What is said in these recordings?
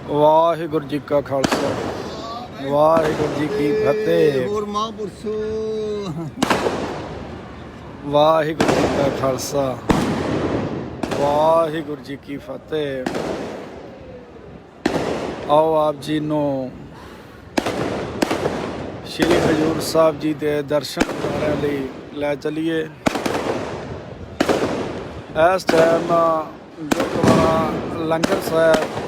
ਵਾਹਿਗੁਰੂ ਜੀ ਕਾ ਖਾਲਸਾ ਵਾਹਿਗੁਰੂ ਜੀ ਕੀ ਫਤਿਹ। ਹੋਰ ਮਹਾਂਪੁਰਸ਼ੋ ਵਾਹਿਗੁਰੂ ਜੀ ਕਾ ਖਾਲਸਾ ਵਾਹਿਗੁਰੂ ਜੀ ਕੀ ਫਤਿਹ। ਆਓ ਆਪ ਜੀ ਨੂੰ ਸ਼੍ਰੀ ਹਜ਼ੂਰ ਸਾਹਿਬ ਜੀ ਦੇ ਦਰਸ਼ਨ ਕਰਨ ਲਈ ਲੈ ਚਲੀਏ। ਇਸ ਟਾਈਮ ਗੁਰਦੁਆਰਾ ਲੰਗਰ ਸਾਹਿਬ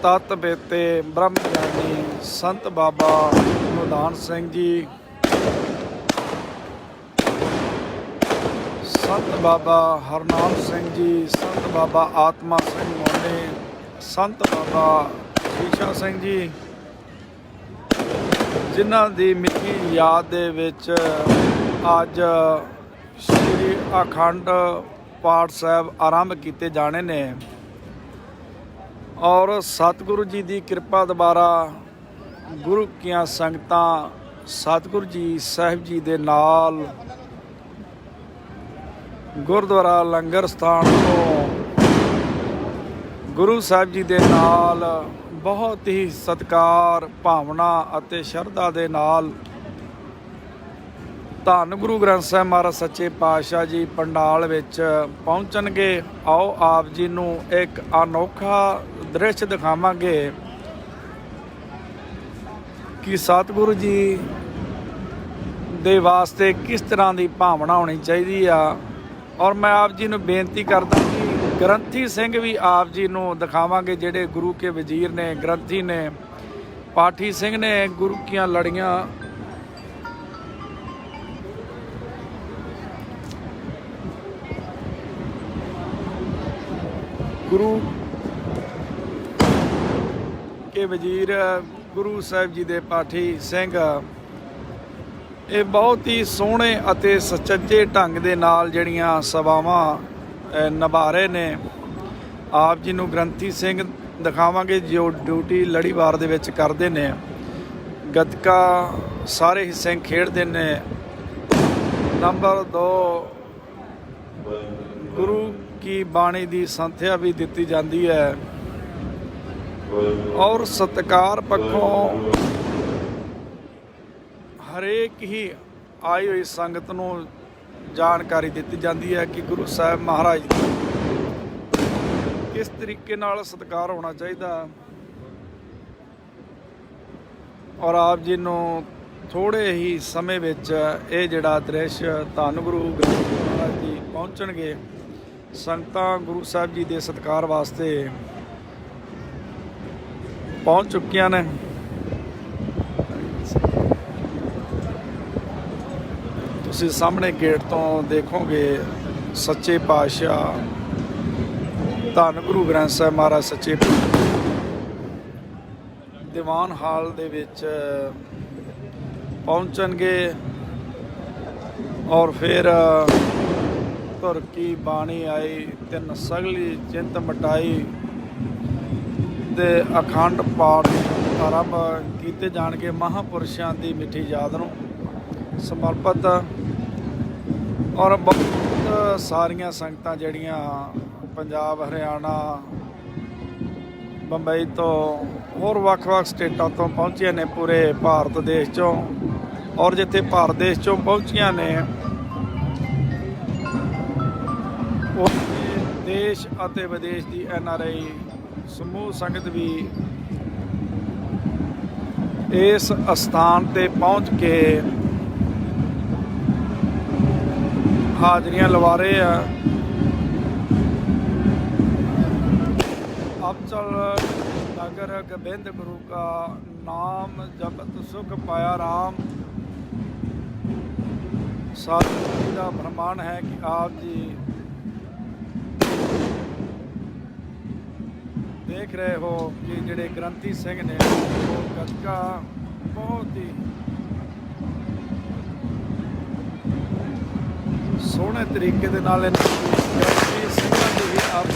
ਤਤ ਬੇਤੇ ਬ੍ਰਹਮ ਗਿਆਨੀ ਸੰਤ ਬਾਬਾ ਨਿਧਾਨ ਸਿੰਘ ਜੀ, ਸੰਤ ਬਾਬਾ ਹਰਨਾਮ ਸਿੰਘ ਜੀ, ਸੰਤ ਬਾਬਾ ਆਤਮਾ ਸਿੰਘ ਮੋਨੇ, ਸੰਤ ਬਾਬਾ ਸ਼ੀਸ਼ਾ ਸਿੰਘ ਜੀ, ਜਿਨ੍ਹਾਂ ਦੀ ਮਿੱਠੀ ਯਾਦ ਦੇ ਵਿੱਚ ਅੱਜ ਸ਼੍ਰੀ ਅਖੰਡ ਪਾਠ ਸਾਹਿਬ ਆਰੰਭ ਕੀਤੇ ਜਾਣੇ ਨੇ। ਔਰ ਸਤਿਗੁਰੂ ਜੀ ਦੀ ਕਿਰਪਾ ਦੁਆਰਾ ਗੁਰੂ ਕੀਆਂ ਸੰਗਤਾਂ ਸਤਿਗੁਰੂ ਜੀ ਸਾਹਿਬ ਜੀ ਦੇ ਨਾਲ ਗੁਰਦੁਆਰਾ ਲੰਗਰ ਸਥਾਨ ਤੋਂ ਗੁਰੂ ਸਾਹਿਬ ਜੀ ਦੇ ਨਾਲ ਬਹੁਤ ਹੀ ਸਤਿਕਾਰ ਭਾਵਨਾ ਅਤੇ ਸ਼ਰਧਾ ਦੇ ਨਾਲ ਧੰਨ ਗੁਰੂ ਗ੍ਰੰਥ ਸਾਹਿਬ ਮਹਾਰਾਜ ਸੱਚੇ ਪਾਤਸ਼ਾਹ ਜੀ ਪੰਡਾਲ ਵਿੱਚ ਪਹੁੰਚਣਗੇ। ਆਓ ਆਪ ਜੀ ਨੂੰ ਇੱਕ ਅਨੋਖਾ ਦ੍ਰਿਸ਼ ਦਿਖਾਵਾਂਗੇ ਕਿ ਸਤਿਗੁਰੂ ਜੀ ਦੇ ਵਾਸਤੇ ਕਿਸ ਤਰ੍ਹਾਂ ਦੀ ਭਾਵਨਾ ਹੋਣੀ ਚਾਹੀਦੀ ਆ। ਔਰ ਮੈਂ ਆਪ ਜੀ ਨੂੰ ਬੇਨਤੀ ਕਰਦਾ ਕਿ ਗ੍ਰੰਥੀ ਸਿੰਘ ਵੀ ਆਪ ਜੀ ਨੂੰ ਦਿਖਾਵਾਂਗੇ, ਜਿਹੜੇ ਗੁਰੂ ਕੇ ਵਜ਼ੀਰ ਨੇ, ਗ੍ਰੰਥੀ ਨੇ, ਪਾਠੀ ਸਿੰਘ ਨੇ ਗੁਰੂ ਕੀਆਂ ਲੜੀਆਂ ਗੁਰੂ ਕੇ ਵਜ਼ੀਰ ਗੁਰੂ ਸਾਹਿਬ ਜੀ ਦੇ ਪਾਠੀ ਸਿੰਘ ਇਹ ਬਹੁਤ ਹੀ ਸੋਹਣੇ ਅਤੇ ਸੁਚੱਜੇ ਢੰਗ ਦੇ ਨਾਲ ਜਿਹੜੀਆਂ ਸਭਾਵਾਂ ਨਿਭਾ ਰਹੇ ਨੇ। ਆਪ ਜੀ ਨੂੰ ਗ੍ਰੰਥੀ ਸਿੰਘ ਦਿਖਾਵਾਂਗੇ ਜੋ ਡਿਊਟੀ ਲੜੀਵਾਰ ਦੇ ਵਿੱਚ ਕਰਦੇ ਨੇ। ਗੱਤਕਾ ਸਾਰੇ ਹੀ ਸਿੰਘ ਖੇਡਦੇ ਨੇ। ਨੰਬਰ 2 ਗੁਰੂ ਕੀ ਬਾਣੀ ਦੀ ਸੰਥਿਆ ਵੀ ਦਿੱਤੀ ਜਾਂਦੀ ਹੈ। ਔਰ ਸਤਿਕਾਰ ਪੱਖੋਂ ਹਰੇਕ ਹੀ ਆਈ ਹੋਈ ਸੰਗਤ ਨੂੰ ਜਾਣਕਾਰੀ ਦਿੱਤੀ ਜਾਂਦੀ ਹੈ ਕਿ ਗੁਰੂ ਸਾਹਿਬ ਮਹਾਰਾਜ ਕਿਸ ਤਰੀਕੇ ਨਾਲ ਸਤਿਕਾਰ ਹੋਣਾ ਚਾਹੀਦਾ। ਔਰ ਆਪ ਜੀ ਨੂੰ ਥੋੜ੍ਹੇ ਹੀ ਸਮੇਂ ਵਿੱਚ ਇਹ ਜਿਹੜਾ ਦ੍ਰਿਸ਼ ਧੰਨ ਗੁਰੂ ਗ੍ਰੰਥ ਮਹਾਰਾਜ ਜੀ ਪਹੁੰਚਣਗੇ। ਸੰਗਤਾਂ ਗੁਰੂ ਸਾਹਿਬ ਜੀ ਦੇ ਸਤਿਕਾਰ ਵਾਸਤੇ ਪਹੁੰਚ ਚੁੱਕੀਆਂ ਨੇ। ਤੁਸੀਂ ਸਾਹਮਣੇ ਗੇਟ ਤੋਂ ਦੇਖੋਗੇ ਸੱਚੇ ਪਾਤਸ਼ਾਹ ਧੰਨ ਗੁਰੂ ਗ੍ਰੰਥ ਸਾਹਿਬ ਮਹਾਰਾਜ ਸੱਚੇ ਦੀਵਾਨ ਹਾਲ ਦੇ ਵਿੱਚ ਪਹੁੰਚਣਗੇ। ਔਰ ਫਿਰ ਧੁਰ ਕੀ ਬਾਣੀ ਆਈ ਤਿੰਨ ਸਗਲੀ ਚਿੰਤ ਮਟਾਈ ਦੇ ਅਖੰਡ ਪਾਠ ਆਰੰਭ ਕੀਤੇ ਜਾਣਗੇ। ਮਹਾਂਪੁਰਸ਼ਾਂ ਦੀ ਮਿੱਠੀ ਯਾਦ ਨੂੰ ਸਮਰਪਿਤ ਔਰ ਬਹੁਤ ਸਾਰੀਆਂ ਸੰਗਤਾਂ ਜਿਹੜੀਆਂ ਪੰਜਾਬ, ਹਰਿਆਣਾ, ਬੰਬਈ ਤੋਂ ਹੋਰ ਵੱਖ-ਵੱਖ ਸਟੇਟਾਂ ਤੋਂ ਪਹੁੰਚੀਆਂ ਨੇ, ਪੂਰੇ ਭਾਰਤ ਦੇਸ਼ 'ਚੋਂ। ਔਰ ਜਿੱਥੇ ਭਾਰਤ ਦੇਸ਼ 'ਚੋਂ ਪਹੁੰਚੀਆਂ ਨੇ ਉਹ ਦੇਸ਼ ਅਤੇ ਵਿਦੇਸ਼ ਦੀ NRI ਸਮੂਹ ਸੰਗਤ ਵੀ ਇਸ ਅਸਥਾਨ ਤੇ ਪਹੁੰਚ ਕੇ ਹਾਜ਼ਰੀਆਂ ਲਵਾ ਰਹੇ ਆ। ਅਬ ਚਲ ਨਗਰ ਗੋਬਿੰਦ ਗੁਰੂ ਕਾ ਨਾਮ ਜਪਤ ਸੁਖ ਪਾਇਆ ਰਾਮ। ਸਤਿਗੁਰੂ ਜੀ ਦਾ ਫਰਮਾਨ ਹੈ ਕਿ ਆਪ ਜੀ ਦੇਖ ਰਹੇ ਹੋ ਕਿ ਜਿਹੜੇ ਗ੍ਰੰਥੀ ਸਿੰਘ ਨੇ ਉਹ ਗੱਤਕਾ ਬਹੁਤ ਹੀ ਸੋਹਣੇ ਤਰੀਕੇ ਦੇ ਨਾਲ ਗ੍ਰੰਥੀ ਸਿੰਘਾਂ ਦੀ ਵੀ ਆਪ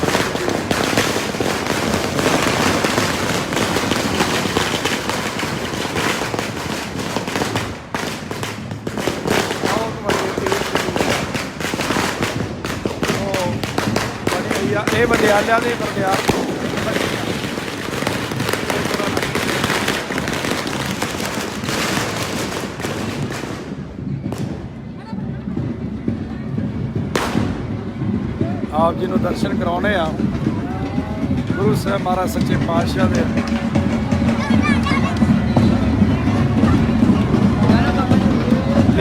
ਇਹ ਵਿਦਿਆਲਿਆਂ ਦੇ ਵਿਦਿਆਰਥੀ ਆਪ ਜੀ ਨੂੰ ਦਰਸ਼ਨ ਕਰਾਉਣੇ ਆ ਗੁਰੂ ਸਾਹਿਬ ਮਹਾਰਾਜ ਸੱਚੇ ਪਾਤਸ਼ਾਹ ਦੇ।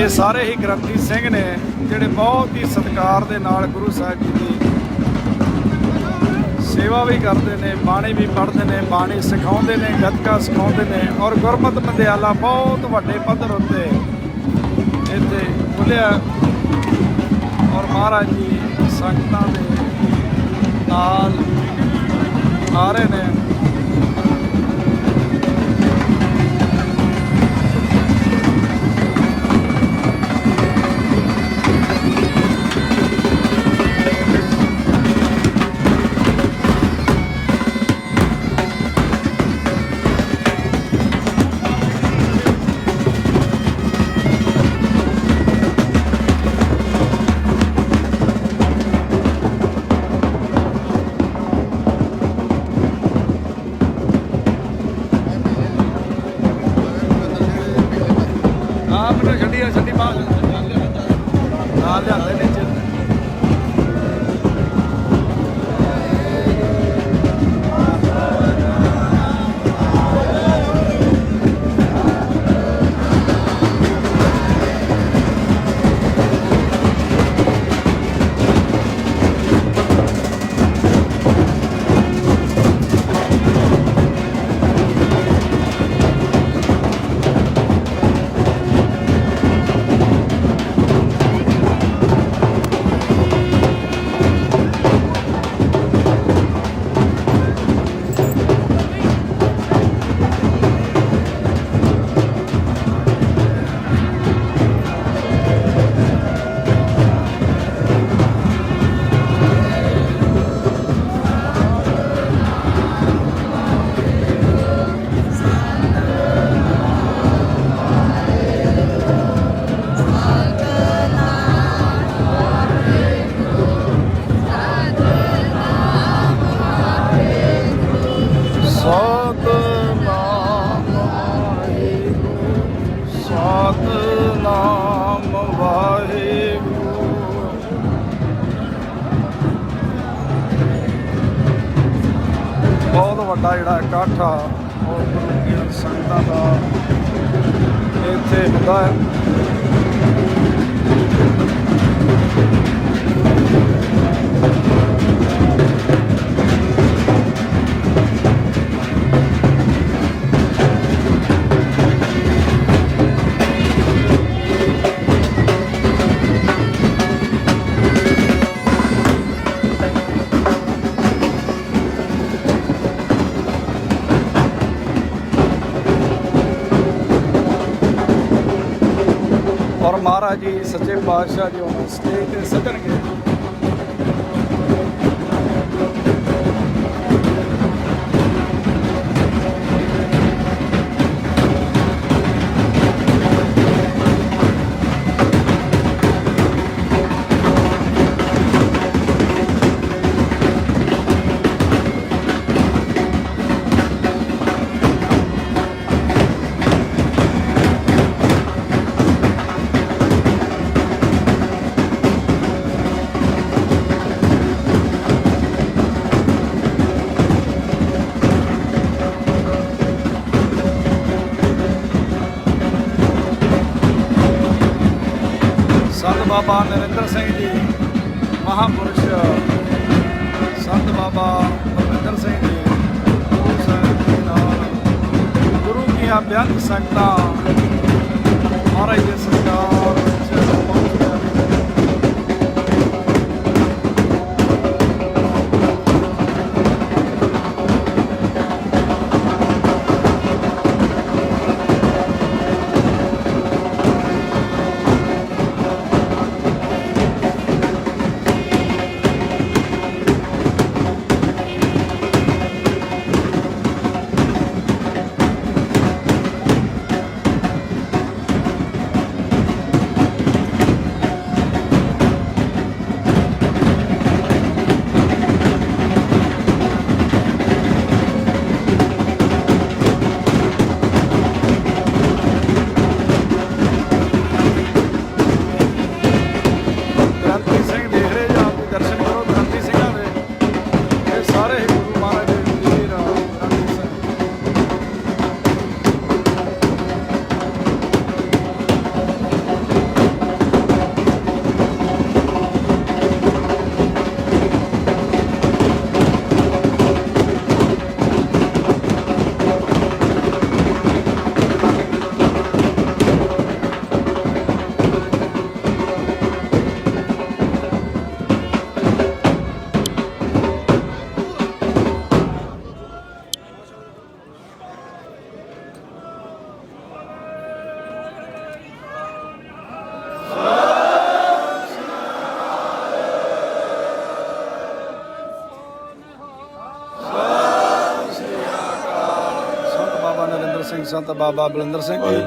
ਇਹ ਸਾਰੇ ਹੀ ਗ੍ਰੰਥੀ ਸਿੰਘ ਨੇ ਜਿਹੜੇ ਬਹੁਤ ਹੀ ਸਤਿਕਾਰ ਦੇ ਨਾਲ ਗੁਰੂ ਸਾਹਿਬ ਜੀ ਦੀ ਸੇਵਾ ਵੀ ਕਰਦੇ ਨੇ, ਬਾਣੀ ਵੀ ਪੜ੍ਹਦੇ ਨੇ, ਬਾਣੀ ਸਿਖਾਉਂਦੇ ਨੇ, ਗੱਤਕਾ ਸਿਖਾਉਂਦੇ ਨੇ ਔਰ ਗੁਰਮਤਿ ਮੰਦਿਆਲਾ ਬਹੁਤ ਵੱਡੇ ਪੱਧਰ ਉੱਤੇ ਇੱਥੇ ਖੁੱਲ੍ਹਿਆ ਔਰ ਮਹਾਰਾਜ ਜੀ ਸੰਗਤਾਂ ਦੇ ਨਾਲ ਆ ਰਹੇ ਨੇ। ਛੱਡੀ ਬਾਹਰ ਨਾਲ ਲਿਆਂਦੇ ਨੀਚੇ। ਸਤਿਨਾਮ ਵਾਹਿਗੁਰੂ। ਬਹੁਤ ਵੱਡਾ ਜਿਹੜਾ ਇਕੱਠ ਆ ਉਹ ਗੁਰੂ ਦੀਆਂ ਸੰਗਤਾਂ ਦਾ ਇੱਥੇ ਹੁੰਦਾ ਹੈ। ਔਰ ਮਹਾਰਾਜ ਜੀ ਸੱਚੇ ਪਾਤਸ਼ਾਹ ਜੀ ਉਹਨੂੰ ਸਟੇਜ ਤੇ ਸੱਜਣਗੇ। ਸੰਤ ਬਾਬਾ ਨਰਿੰਦਰ ਸਿੰਘ ਜੀ ਮਹਾਂਪੁਰਸ਼, ਸੰਤ ਬਾਬਾ ਪਰਮਿੰਦਰ ਸਿੰਘ ਜੀ ਗੁਰੂ ਸਾਹਿਬ ਦੇ ਨਾਲ ਗੁਰੂ ਦੀਆਂ ਬੇਅੰਤ ਸੰਗਤਾਂ ਮਹਾਰਾਜ ਦੇ ਸਤਿਕਾਰ ਵਿੱਚ ਪਹੁੰਚੀਆਂ। ਸਿੰਘ ਸੰਤ ਬਾਬਾ ਬਲਵਿੰਦਰ ਸਿੰਘ ਜੀ,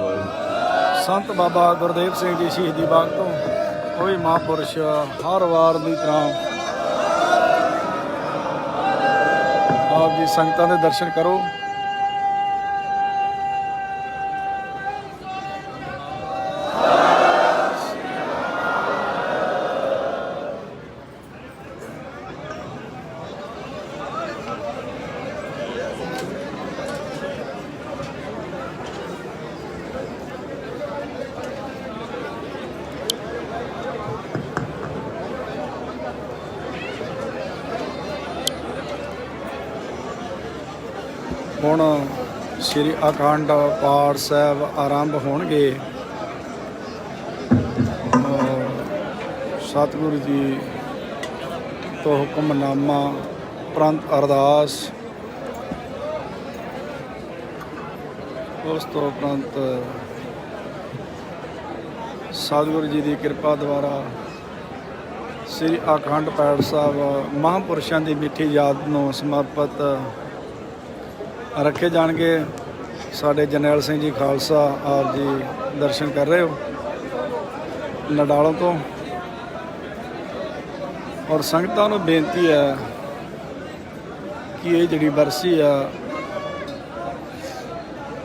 ਸੰਤ ਬਾਬਾ ਗੁਰਦੇਵ ਸਿੰਘ ਜੀ ਸ਼ਹੀਦੀ ਬਾਗ ਤੋਂ, ਉਹ ਵੀ ਮਹਾਂਪੁਰਸ਼ ਹਰ ਵਾਰ ਦੀ ਤਰ੍ਹਾਂ ਆਪ ਜੀ ਸੰਗਤਾਂ ਦੇ ਦਰਸ਼ਨ ਕਰੋ। ਹੁਣ ਸ੍ਰੀ ਅਖੰਡ ਪਾਠ ਸਾਹਿਬ ਆਰੰਭ ਹੋਣਗੇ। ਸਤਿਗੁਰੂ ਜੀ ਤੋਂ ਹੁਕਮਨਾਮਾ ਉਪਰੰਤ ਅਰਦਾਸ, ਉਸ ਤੋਂ ਉਪਰੰਤ ਸਤਿਗੁਰੂ ਜੀ ਦੀ ਕਿਰਪਾ ਦੁਆਰਾ ਸ੍ਰੀ ਅਖੰਡ ਪਾਠ ਸਾਹਿਬ ਮਹਾਂਪੁਰਸ਼ਾਂ ਦੀ ਮਿੱਠੀ ਯਾਦ ਨੂੰ ਸਮਰਪਿਤ ਰੱਖੇ ਜਾਣਗੇ। ਸਾਡੇ ਜਰਨੈਲ ਸਿੰਘ ਜੀ ਖਾਲਸਾ ਆਪ ਜੀ ਦਰਸ਼ਨ ਕਰ ਰਹੇ ਹੋ ਨਡਾਲੋਂ ਤੋਂ। ਔਰ ਸੰਗਤਾਂ ਨੂੰ ਬੇਨਤੀ ਹੈ ਕਿ ਇਹ ਜਿਹੜੀ ਬਰਸੀ ਆ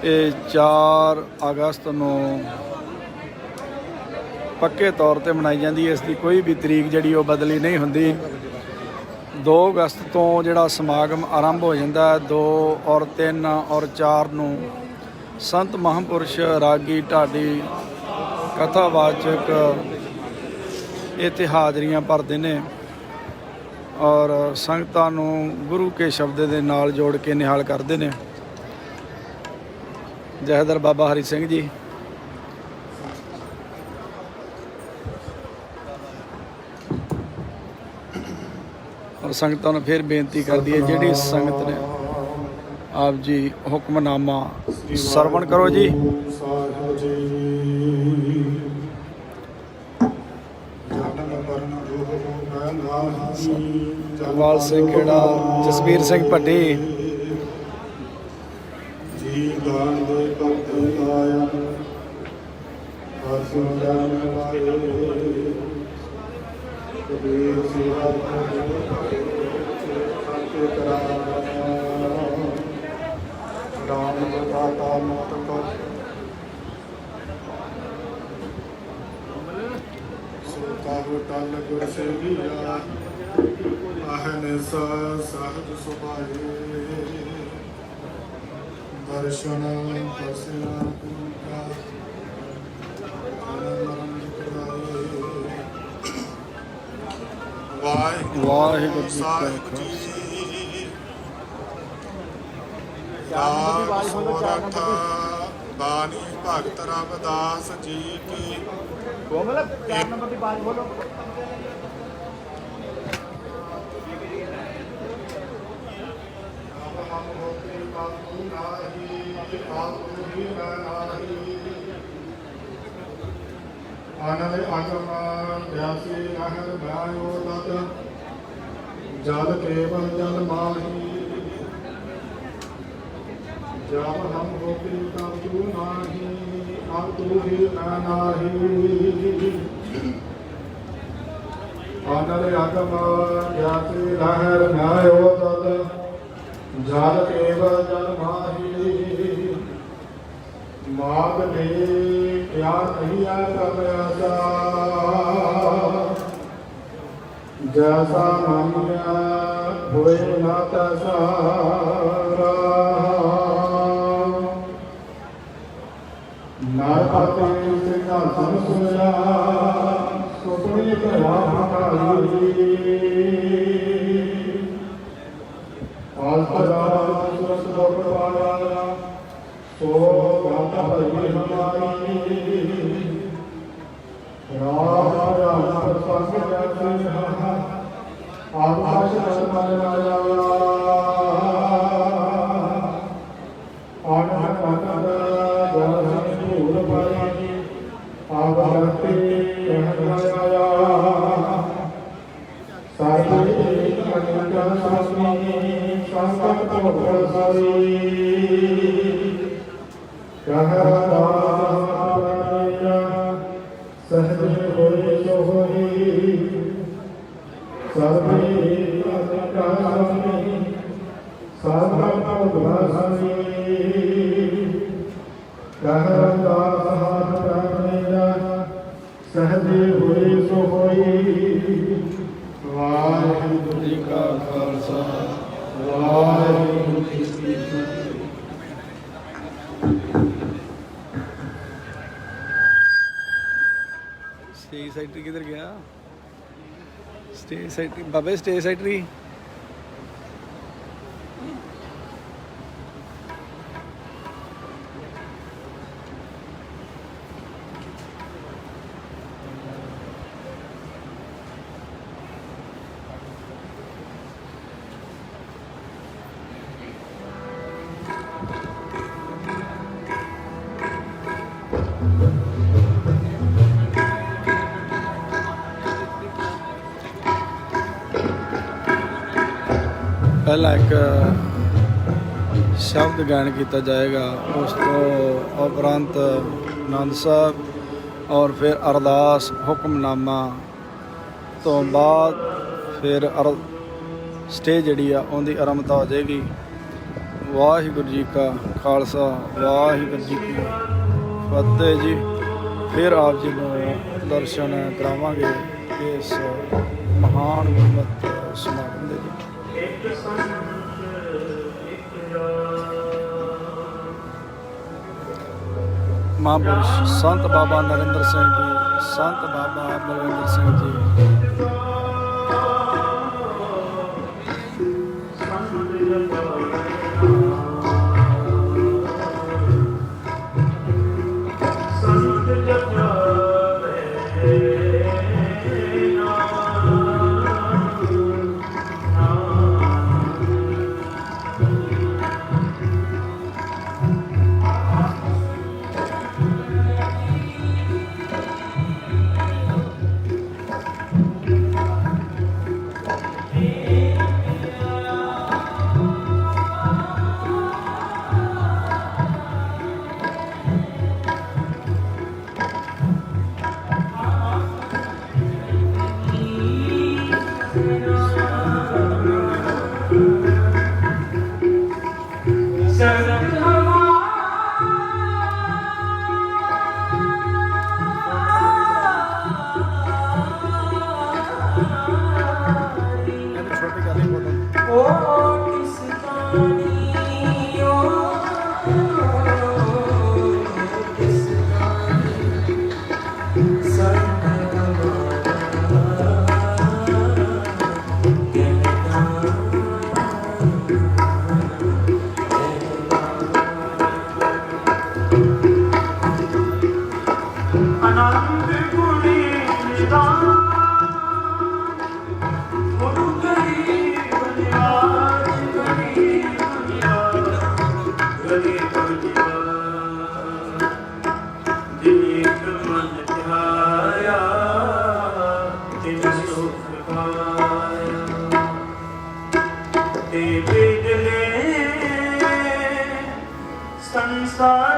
ਇਹ 4 ਅਗਸਤ ਨੂੰ ਪੱਕੇ ਤੌਰ ਤੇ ਮਨਾਈ ਜਾਂਦੀ ਹੈ। ਇਸ ਦੀ ਕੋਈ ਵੀ ਤਰੀਕ ਜਿਹੜੀ ਉਹ ਬਦਲੀ ਨਹੀਂ ਹੁੰਦੀ। 2 ਅਗਸਤ ਤੋਂ ਜਿਹੜਾ ਸਮਾਗਮ ਆਰੰਭ ਹੋ ਜਾਂਦਾ ਹੈ। 2 ਔਰ 3 ਔਰ 4 ਨੂੰ ਸੰਤ ਮਹਾਂਪੁਰਸ਼ ਰਾਗੀ ਢਾਡੀ ਕਥਾਵਾਚਕ ਇੱਥੇ ਹਾਜ਼ਰੀਆਂ ਭਰਦੇ ਨੇ ਔਰ ਸੰਗਤਾਂ ਨੂੰ ਗੁਰੂ ਕੇ ਸ਼ਬਦ ਦੇ ਨਾਲ ਜੋੜ ਕੇ ਨਿਹਾਲ ਕਰਦੇ ਨੇ। ਜਥੇਦਾਰ ਬਾਬਾ ਹਰੀ ਸਿੰਘ ਜੀ, ਔਰ ਸੰਗਤਾਂ ਨੂੰ ਫਿਰ ਬੇਨਤੀ ਕਰਦੀ ਹੈ ਜਿਹੜੀ ਸੰਗਤ ਨੇ ਆਪ ਜੀ ਹੁਕਮਨਾਮਾ ਸਰਵਣ ਕਰੋ ਜੀ। ਜਗਵਾਲ ਸਿੰਘ ਖੇੜਾ, ਜਸਵੀਰ ਸਿੰਘ ਭੱਟੀ ਜੀ ਦਾਨ ਦੇ ਭਗਤ ਆਇਆ ਹਰ ਜਾਨ ਵਾਲੇ ਕਬੀਰ ਸੇਵਾ ਕਰਕੇ ਕਰਾਇਆ ਰਾਮ ਦਾਤਾ ਮਤ ਕੋ ਸੋਤਾ ਟਲ ਗੁਰ ਸੇਵੀਆ ਆਹਨ ਸਹਜ ਸੁਭਾਏ ਦਰਸ਼ਨ ਦਰਸ਼ਨਾ ਪੂਰਾ ਵਾਹਿਗੁਰੂ ਜੀ ਕਾ ਖਾਲਸਾ। ਬਾਣੀ ਭਗਤ ਰਵਿਦਾਸ ਜੀ ਕੀ ਕੋਮਲ 4 ਨੰਬਰ ਦੀ ਬਾਤ ਬੋਲੋ। ਆਨੰਦ ਆਗਮ ਬਿਆਸੀ ਰਹਿਰ ਭਇਓ ਤਤ ਜਲ ਕੇਵਲ ਜਲ ਮਾਹੀ ਜਬ ਹਮ ਹੋਤੀ ਤਬ ਤੂ ਨਾਹੀ ਅਬ ਤੂ ਹੀ ਮੈਂ ਨਾਹੀ। ਆਨੰਦ ਆਗਮ ਬਿਆਸੀ ਰਹਿਰ ਭਇਓ ਤਤ ਜਲ ਕੇਵਲ ਜਲ ਮਾਹੀ ਮਾਗ ਦੇ ਪਿਆਰ ਨਹੀਂ ਆ ਕਰਦਾ ਜੈਸਾ ਮੰਨਿਆ ਹੋਏ ਨਾ ਤੈਸਾ ਨਾਰਪਤੇ ਸਿੰਘਾਸਨ ਸੋਇਆ ਸੁਪਨੀ ਘਰਾ ਭਾਈ ਆਸਰਾ ਸੁਰਤ ਲੋਕ ਵਾਲਾ ਸੋ ਗਾਤਾ ਭਈ ਹਮਾਰੀ ਰਾਮ ਰਾਮ ਪ੍ਰਸੰਗ ਜੈਸੇ ਆਕਾਸ਼ ਮਨ ਮਾਇਆ ਆਨੰਦ ਆਨੰਦ ਜਨ ਧੂਲ ਪਾਈ ਆਵਰਤੇ ਕਹਿਆ ਸਾਰੀ ਅਨੰਦ ਸਾਸੀ ਸੰਕਟ ਭੋਗ ਸਾਰੀ ਸਹਜ ਹੋਏ ਸੋ ਹੋਈ ਸਰਬੇ ਅਧਿਕਾਰੀ ਸਰਬਾ ਭਗਵਾਨੀ ਕਹਿ ਰੰਦਾਸ ਹਾਥ ਕਰਨੇਗਾ ਸਹਜ ਹੋਏ ਸੋ ਹੋਈ ਵਾਹਿਗੁਰੂ ਜੀ ਕਾ ਖਾਲਸਾ ਵਾਹਿਗੁਰੂ ਜੀ ਕੀ ਫਤਿਹ। ਸਟੇਜ ਸੈਕਟਰੀ ਕਿੱਧਰ ਗਿਆ? ਸਟੇਜ ਸੈਕਟਰੀ ਬਾਬੇ, ਸਟੇਜ ਸੈਕਟਰੀ ਪਹਿਲਾਂ ਇੱਕ ਸ਼ਬਦ ਗਾਇਨ ਕੀਤਾ ਜਾਏਗਾ, ਉਸ ਤੋਂ ਉਪਰੰਤ ਆਨੰਦ ਸਾਹਿਬ ਔਰ ਫਿਰ ਅਰਦਾਸ ਹੁਕਮਨਾਮਾ ਤੋਂ ਬਾਅਦ ਫਿਰ ਸਟੇਜ ਜਿਹੜੀ ਆ ਉਹਦੀ ਆਰੰਭਤਾ ਹੋ ਜਾਏਗੀ। ਵਾਹਿਗੁਰੂ ਜੀ ਕਾ ਖਾਲਸਾ ਵਾਹਿਗੁਰੂ ਜੀ ਕੀ ਫਤਿਹ ਜੀ। ਫਿਰ ਆਪ ਜੀ ਨੂੰ ਦਰਸ਼ਨ ਕਰਾਵਾਂਗੇ ਇਸ ਮਹਾਨ ਗੁਰਮਤਿ ਸਮਾਗਮ ਦੇ ਜੀ। ਮਹਾਂਪੁਰਸ਼ ਸੰਤ ਬਾਬਾ ਨਰਿੰਦਰ ਸਿੰਘ ਜੀ, ਸੰਤ ਬਾਬਾ ਬਲਵਿੰਦਰ ਸਿੰਘ ਜੀ। संसार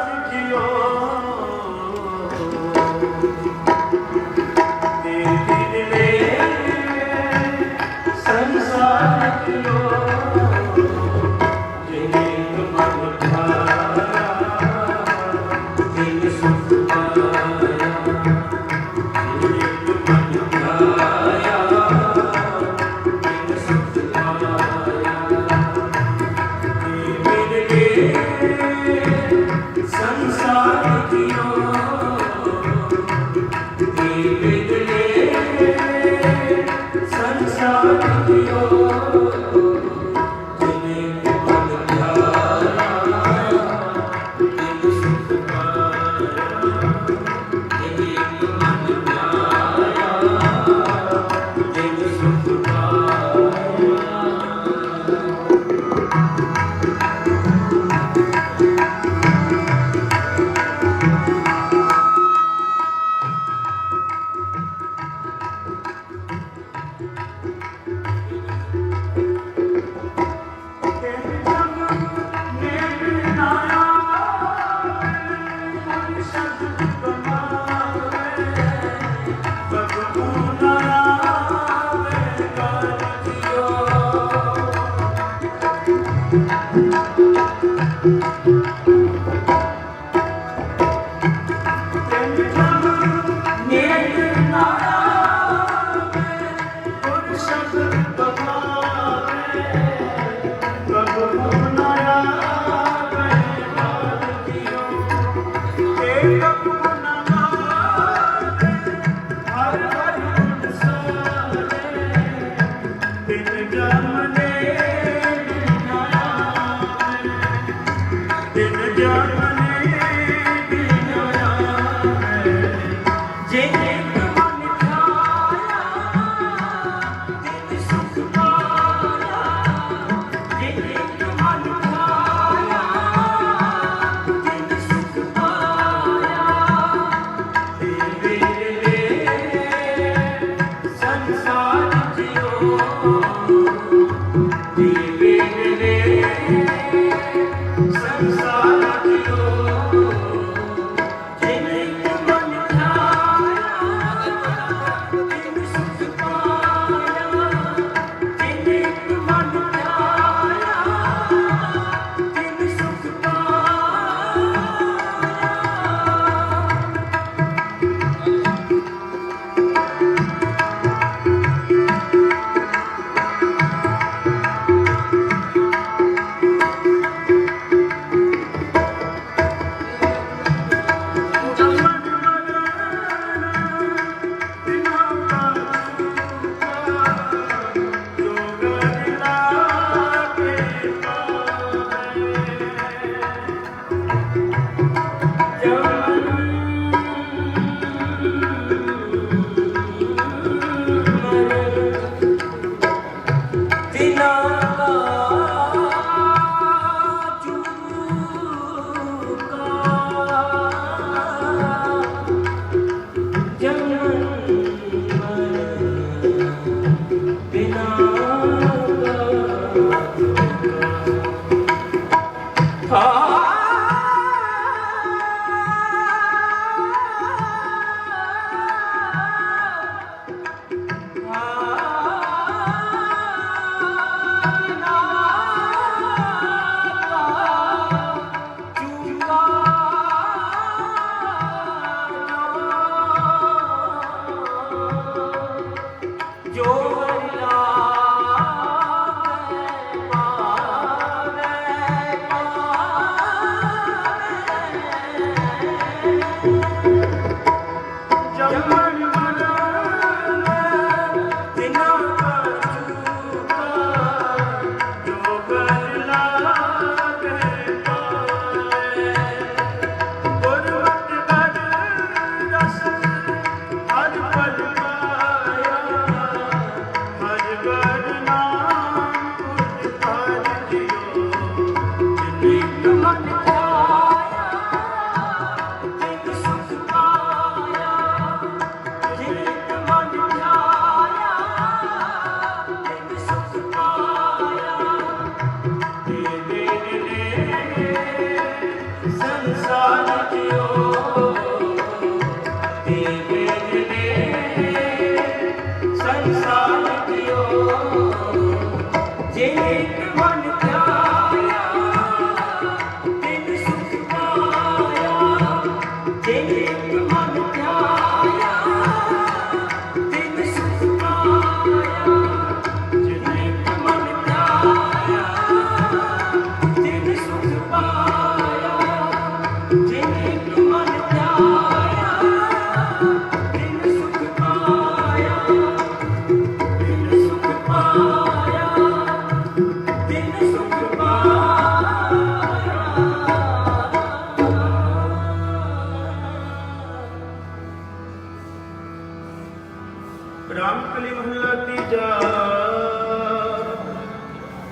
ਰਾਮਕਲੀ ਮਹੱਲਾ ਤੀਜਾ।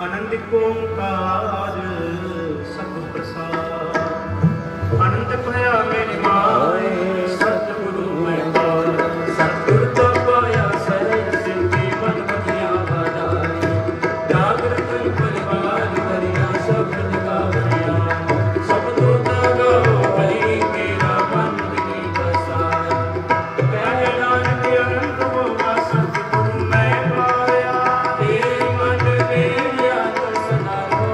ਆਨੰਦ ਓੰਕਾਰ ਸਤਿ ਪ੍ਰਸਾਦ। ਆਨੰਦ ਭਇਆ ਮੇਰੀ ਮਾਏ ਸਤਿਗੁਰੂ ਮੈਂ ਪਾਇਆ। ਸਤਿਗੁਰ ਤੋਂ ਪਾਇਆ ਸਹਿਜ ਸਿੱਧੀ ਮਨ ਬਖਿਆ ਬਦਾਈ। ਜਾਗਰਤ ਪਰਿਵਾਰ ਕਰਿਆ ਸਬਦ ਗਾਵਿਆ। ਸਬਦੋ ਤਾ ਗਾਓ ਹਰੀ ਮੇਰਾ ਮਨ ਵਿਨੀ ਬਸਾਇਆ। ਕਹਿ ਨਾਨਕ ਅਨੰਦ ਹੋਵਾ ਸਤਿਗੁਰੂ ਮੈਂ ਪਾਇਆ। ਏ ਮਨ ਮੇਰਿਆ ਦਰਸਨਾ ਹੋ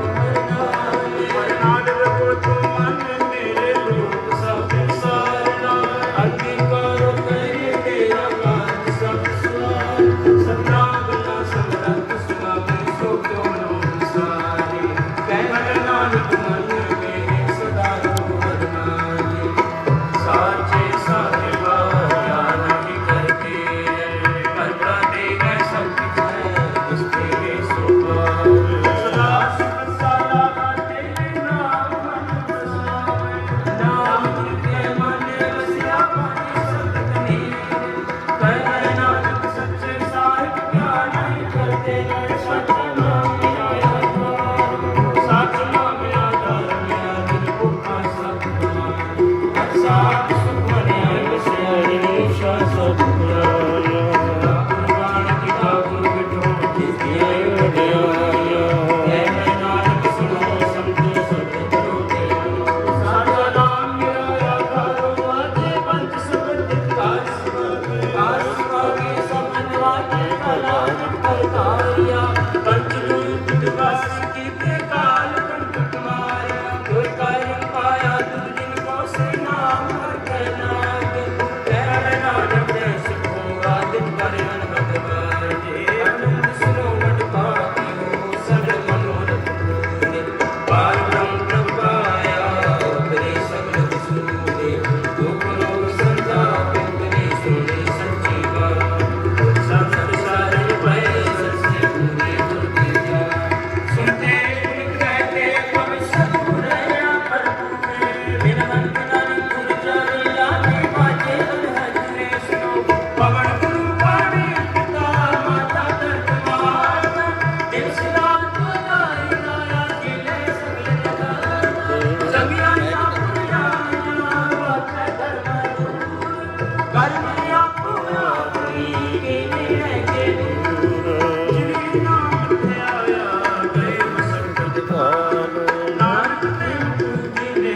ਨਾਨਕ ਤੇ ਪੂਜੇ ਨੇ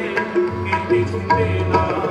ਕੀਤੀ ਚੁੰਦੇ ਨਾ